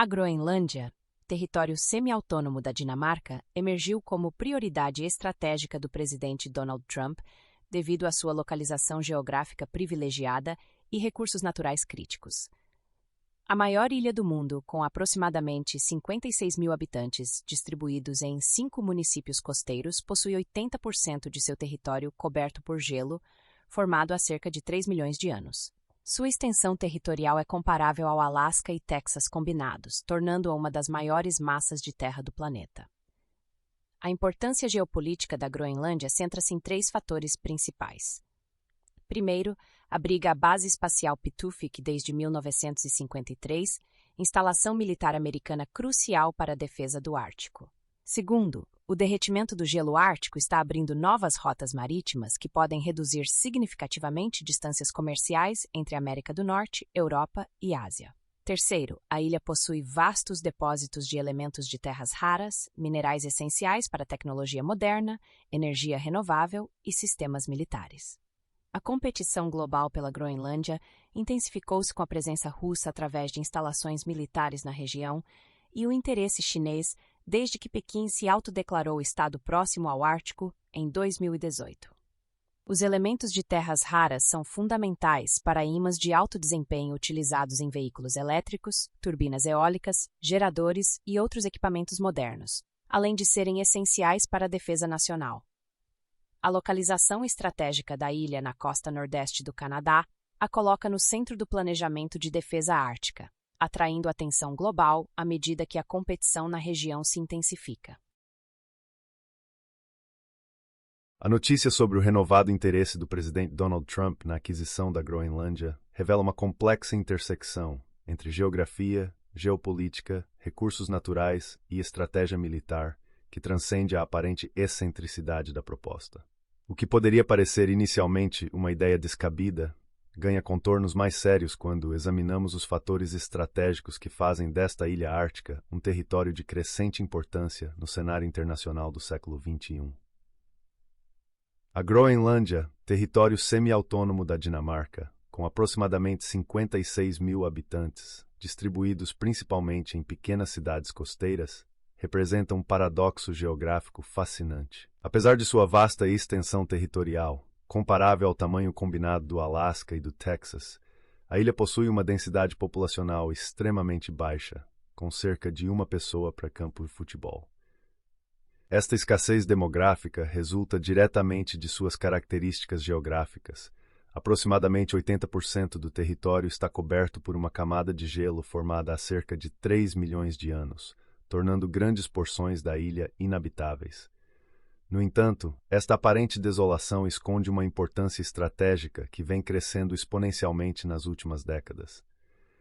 A Groenlândia, território semi-autônomo da Dinamarca, emergiu como prioridade estratégica do presidente Donald Trump devido à sua localização geográfica privilegiada e recursos naturais críticos. A maior ilha do mundo, com aproximadamente 56 mil habitantes, distribuídos em 5 municípios costeiros, possui 80% de seu território coberto por gelo, formado há cerca de 3 milhões de anos. Sua extensão territorial é comparável ao Alasca e Texas combinados, tornando-a uma das maiores massas de terra do planeta. A importância geopolítica da Groenlândia centra-se em 3 fatores principais. Primeiro, abriga a Base Espacial Pituffik desde 1953, instalação militar americana crucial para a defesa do Ártico. Segundo, o derretimento do gelo ártico está abrindo novas rotas marítimas que podem reduzir significativamente distâncias comerciais entre a América do Norte, Europa e Ásia. Terceiro, a ilha possui vastos depósitos de elementos de terras raras, minerais essenciais para a tecnologia moderna, energia renovável e sistemas militares. A competição global pela Groenlândia intensificou-se com a presença russa através de instalações militares na região e o interesse chinês desde que Pequim se autodeclarou estado próximo ao Ártico em 2018. Os elementos de terras raras são fundamentais para ímãs de alto desempenho utilizados em veículos elétricos, turbinas eólicas, geradores e outros equipamentos modernos, além de serem essenciais para a defesa nacional. A localização estratégica da ilha na costa nordeste do Canadá a coloca no centro do planejamento de defesa ártica, atraindo atenção global à medida que a competição na região se intensifica. A notícia sobre o renovado interesse do presidente Donald Trump na aquisição da Groenlândia revela uma complexa intersecção entre geografia, geopolítica, recursos naturais e estratégia militar que transcende a aparente excentricidade da proposta. O que poderia parecer inicialmente uma ideia descabida ganha contornos mais sérios quando examinamos os fatores estratégicos que fazem desta ilha ártica um território de crescente importância no cenário internacional do século XXI. A Groenlândia, território semi-autônomo da Dinamarca, com aproximadamente 56 mil habitantes, distribuídos principalmente em pequenas cidades costeiras, representa um paradoxo geográfico fascinante. Apesar de sua vasta extensão territorial, comparável ao tamanho combinado do Alasca e do Texas, a ilha possui uma densidade populacional extremamente baixa, com cerca de uma pessoa para campo de futebol. Esta escassez demográfica resulta diretamente de suas características geográficas. Aproximadamente 80% do território está coberto por uma camada de gelo formada há cerca de 3 milhões de anos, tornando grandes porções da ilha inabitáveis. No entanto, esta aparente desolação esconde uma importância estratégica que vem crescendo exponencialmente nas últimas décadas.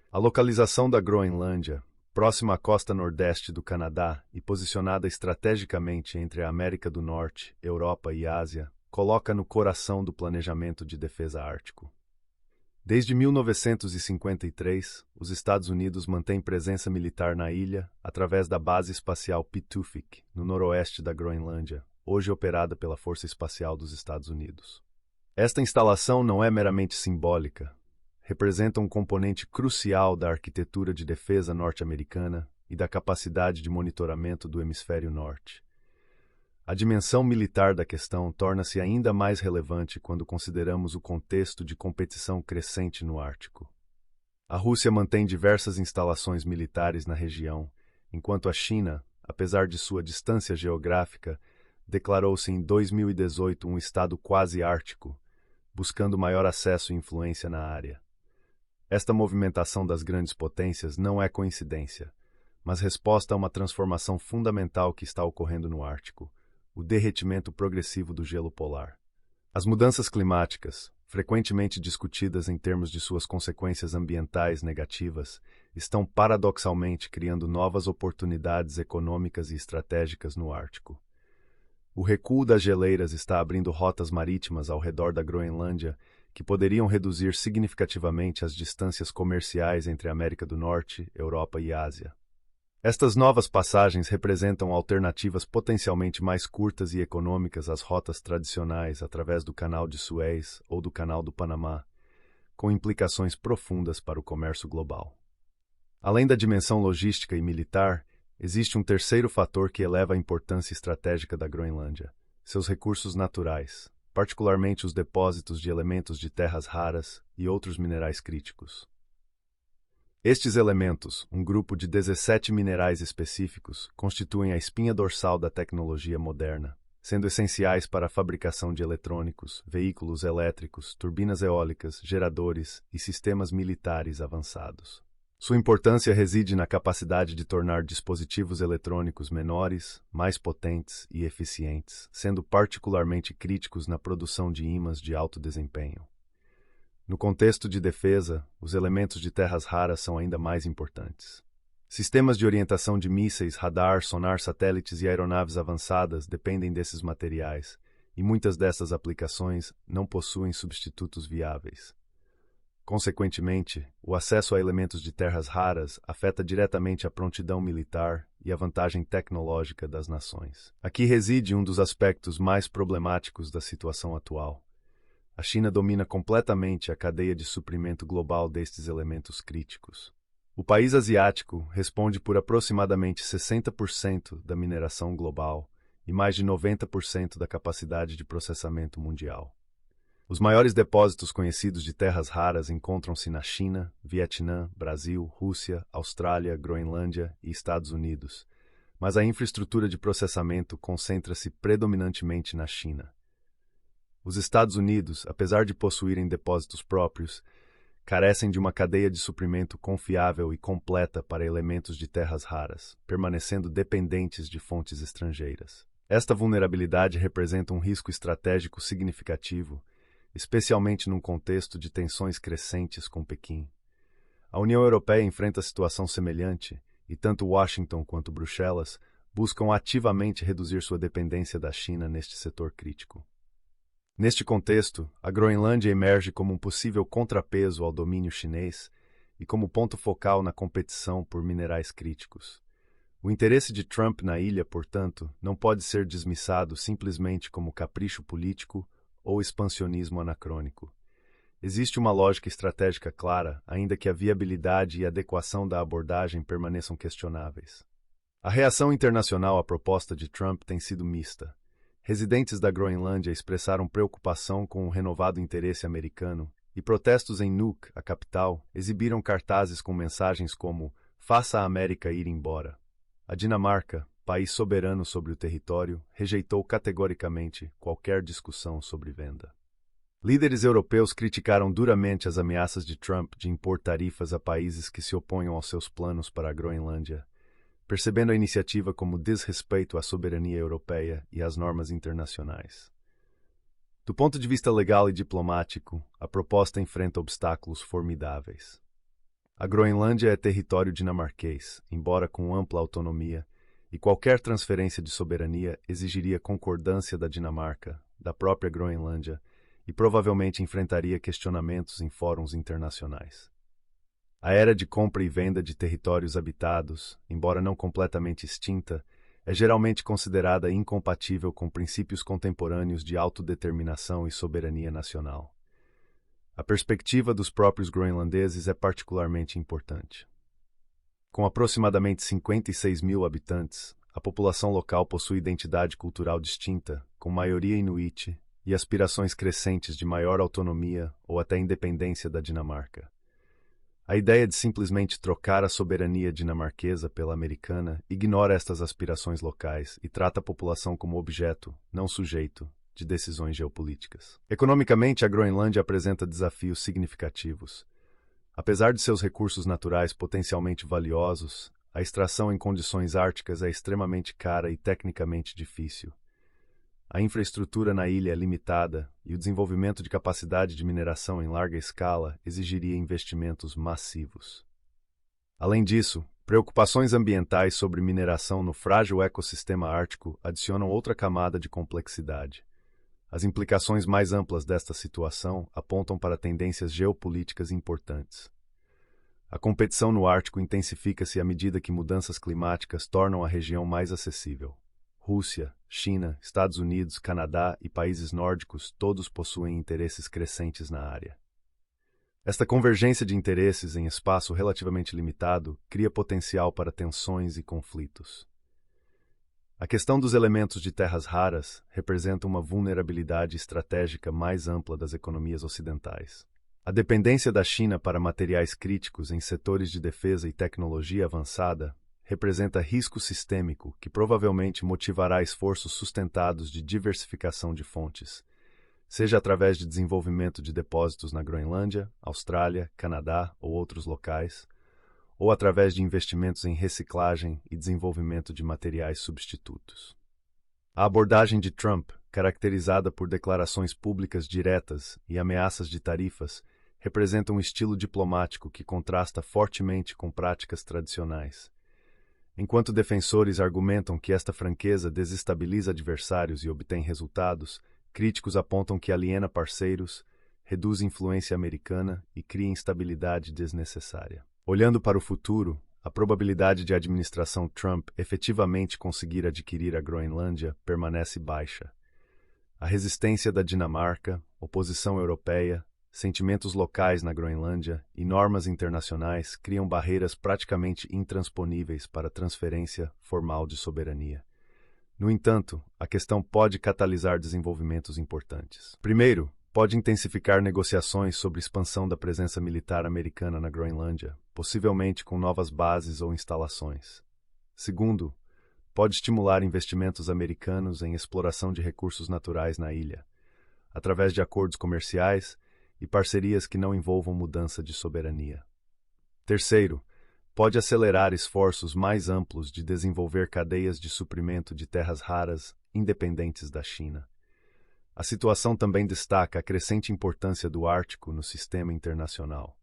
A localização da Groenlândia, próxima à costa nordeste do Canadá e posicionada estrategicamente entre a América do Norte, Europa e Ásia, coloca no coração do planejamento de defesa ártico. Desde 1953, os Estados Unidos mantêm presença militar na ilha através da Base Espacial Pituffik, no noroeste da Groenlândia, hoje operada pela Força Espacial dos Estados Unidos. Esta instalação não é meramente simbólica, representa um componente crucial da arquitetura de defesa norte-americana e da capacidade de monitoramento do hemisfério norte. A dimensão militar da questão torna-se ainda mais relevante quando consideramos o contexto de competição crescente no Ártico. A Rússia mantém diversas instalações militares na região, enquanto a China, apesar de sua distância geográfica, declarou-se em 2018 um estado quase ártico, buscando maior acesso e influência na área. Esta movimentação das grandes potências não é coincidência, mas resposta a uma transformação fundamental que está ocorrendo no Ártico, o derretimento progressivo do gelo polar. As mudanças climáticas, frequentemente discutidas em termos de suas consequências ambientais negativas, estão paradoxalmente criando novas oportunidades econômicas e estratégicas no Ártico. O recuo das geleiras está abrindo rotas marítimas ao redor da Groenlândia que poderiam reduzir significativamente as distâncias comerciais entre a América do Norte, Europa e Ásia. Estas novas passagens representam alternativas potencialmente mais curtas e econômicas às rotas tradicionais através do Canal de Suez ou do Canal do Panamá, com implicações profundas para o comércio global. Além da dimensão logística e militar, existe um terceiro fator que eleva a importância estratégica da Groenlândia: seus recursos naturais, particularmente os depósitos de elementos de terras raras e outros minerais críticos. Estes elementos, um grupo de 17 minerais específicos, constituem a espinha dorsal da tecnologia moderna, sendo essenciais para a fabricação de eletrônicos, veículos elétricos, turbinas eólicas, geradores e sistemas militares avançados. Sua importância reside na capacidade de tornar dispositivos eletrônicos menores, mais potentes e eficientes, sendo particularmente críticos na produção de ímãs de alto desempenho. No contexto de defesa, os elementos de terras raras são ainda mais importantes. Sistemas de orientação de mísseis, radar, sonar, satélites e aeronaves avançadas dependem desses materiais, e muitas dessas aplicações não possuem substitutos viáveis. Consequentemente, o acesso a elementos de terras raras afeta diretamente a prontidão militar e a vantagem tecnológica das nações. Aqui reside um dos aspectos mais problemáticos da situação atual. A China domina completamente a cadeia de suprimento global destes elementos críticos. O país asiático responde por aproximadamente 60% da mineração global e mais de 90% da capacidade de processamento mundial. Os maiores depósitos conhecidos de terras raras encontram-se na China, Vietnã, Brasil, Rússia, Austrália, Groenlândia e Estados Unidos, mas a infraestrutura de processamento concentra-se predominantemente na China. Os Estados Unidos, apesar de possuírem depósitos próprios, carecem de uma cadeia de suprimento confiável e completa para elementos de terras raras, permanecendo dependentes de fontes estrangeiras. Esta vulnerabilidade representa um risco estratégico significativo, especialmente num contexto de tensões crescentes com Pequim. A União Europeia enfrenta situação semelhante, e tanto Washington quanto Bruxelas buscam ativamente reduzir sua dependência da China neste setor crítico. Neste contexto, a Groenlândia emerge como um possível contrapeso ao domínio chinês e como ponto focal na competição por minerais críticos. O interesse de Trump na ilha, portanto, não pode ser dismissado simplesmente como capricho político ou expansionismo anacrônico. Existe uma lógica estratégica clara, ainda que a viabilidade e adequação da abordagem permaneçam questionáveis. A reação internacional à proposta de Trump tem sido mista. Residentes da Groenlândia expressaram preocupação com o renovado interesse americano e protestos em Nuuk, a capital, exibiram cartazes com mensagens como "Faça a América ir embora". A Dinamarca, país soberano sobre o território, rejeitou categoricamente qualquer discussão sobre venda. Líderes europeus criticaram duramente as ameaças de Trump de impor tarifas a países que se oponham aos seus planos para a Groenlândia, percebendo a iniciativa como desrespeito à soberania europeia e às normas internacionais. Do ponto de vista legal e diplomático, a proposta enfrenta obstáculos formidáveis. A Groenlândia é território dinamarquês, embora com ampla autonomia, e qualquer transferência de soberania exigiria concordância da Dinamarca, da própria Groenlândia, e provavelmente enfrentaria questionamentos em fóruns internacionais. A era de compra e venda de territórios habitados, embora não completamente extinta, é geralmente considerada incompatível com princípios contemporâneos de autodeterminação e soberania nacional. A perspectiva dos próprios groenlandeses é particularmente importante. Com aproximadamente 56 mil habitantes, a população local possui identidade cultural distinta, com maioria inuit e aspirações crescentes de maior autonomia ou até independência da Dinamarca. A ideia de simplesmente trocar a soberania dinamarquesa pela americana ignora estas aspirações locais e trata a população como objeto, não sujeito, de decisões geopolíticas. Economicamente, a Groenlândia apresenta desafios significativos. Apesar de seus recursos naturais potencialmente valiosos, a extração em condições árticas é extremamente cara e tecnicamente difícil. A infraestrutura na ilha é limitada e o desenvolvimento de capacidade de mineração em larga escala exigiria investimentos massivos. Além disso, preocupações ambientais sobre mineração no frágil ecossistema ártico adicionam outra camada de complexidade. As implicações mais amplas desta situação apontam para tendências geopolíticas importantes. A competição no Ártico intensifica-se à medida que mudanças climáticas tornam a região mais acessível. Rússia, China, Estados Unidos, Canadá e países nórdicos todos possuem interesses crescentes na área. Esta convergência de interesses em espaço relativamente limitado cria potencial para tensões e conflitos. A questão dos elementos de terras raras representa uma vulnerabilidade estratégica mais ampla das economias ocidentais. A dependência da China para materiais críticos em setores de defesa e tecnologia avançada representa risco sistêmico que provavelmente motivará esforços sustentados de diversificação de fontes, seja através de desenvolvimento de depósitos na Groenlândia, Austrália, Canadá ou outros locais, ou através de investimentos em reciclagem e desenvolvimento de materiais substitutos. A abordagem de Trump, caracterizada por declarações públicas diretas e ameaças de tarifas, representa um estilo diplomático que contrasta fortemente com práticas tradicionais. Enquanto defensores argumentam que esta franqueza desestabiliza adversários e obtém resultados, críticos apontam que aliena parceiros, reduz influência americana e cria instabilidade desnecessária. Olhando para o futuro, a probabilidade de a administração Trump efetivamente conseguir adquirir a Groenlândia permanece baixa. A resistência da Dinamarca, oposição europeia, sentimentos locais na Groenlândia e normas internacionais criam barreiras praticamente intransponíveis para a transferência formal de soberania. No entanto, a questão pode catalisar desenvolvimentos importantes. Primeiro, pode intensificar negociações sobre expansão da presença militar americana na Groenlândia, possivelmente com novas bases ou instalações. Segundo, pode estimular investimentos americanos em exploração de recursos naturais na ilha, através de acordos comerciais e parcerias que não envolvam mudança de soberania. Terceiro, pode acelerar esforços mais amplos de desenvolver cadeias de suprimento de terras raras independentes da China. A situação também destaca a crescente importância do Ártico no sistema internacional.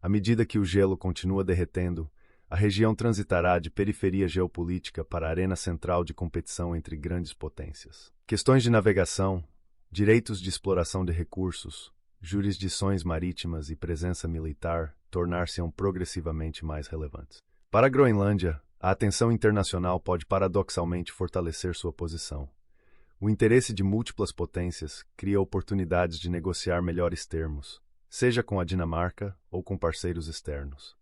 À medida que o gelo continua derretendo, a região transitará de periferia geopolítica para a arena central de competição entre grandes potências. Questões de navegação, direitos de exploração de recursos, jurisdições marítimas e presença militar tornar-se-ão progressivamente mais relevantes. Para a Groenlândia, a atenção internacional pode paradoxalmente fortalecer sua posição. O interesse de múltiplas potências cria oportunidades de negociar melhores termos, seja com a Dinamarca ou com parceiros externos.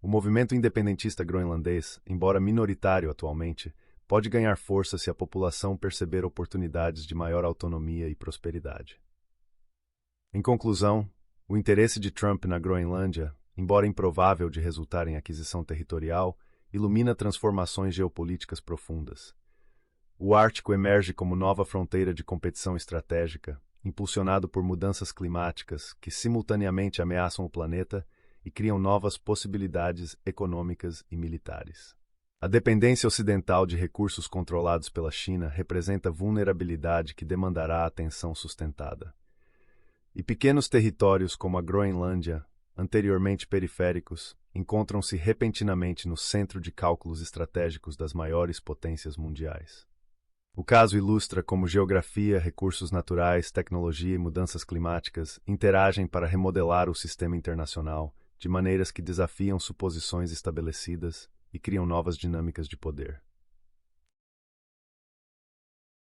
O movimento independentista groenlandês, embora minoritário atualmente, pode ganhar força se a população perceber oportunidades de maior autonomia e prosperidade. Em conclusão, o interesse de Trump na Groenlândia, embora improvável de resultar em aquisição territorial, ilumina transformações geopolíticas profundas. O Ártico emerge como nova fronteira de competição estratégica, impulsionado por mudanças climáticas que simultaneamente ameaçam o planeta e criam novas possibilidades econômicas e militares. A dependência ocidental de recursos controlados pela China representa vulnerabilidade que demandará atenção sustentada. E pequenos territórios como a Groenlândia, anteriormente periféricos, encontram-se repentinamente no centro de cálculos estratégicos das maiores potências mundiais. O caso ilustra como geografia, recursos naturais, tecnologia e mudanças climáticas interagem para remodelar o sistema internacional de maneiras que desafiam suposições estabelecidas e criam novas dinâmicas de poder.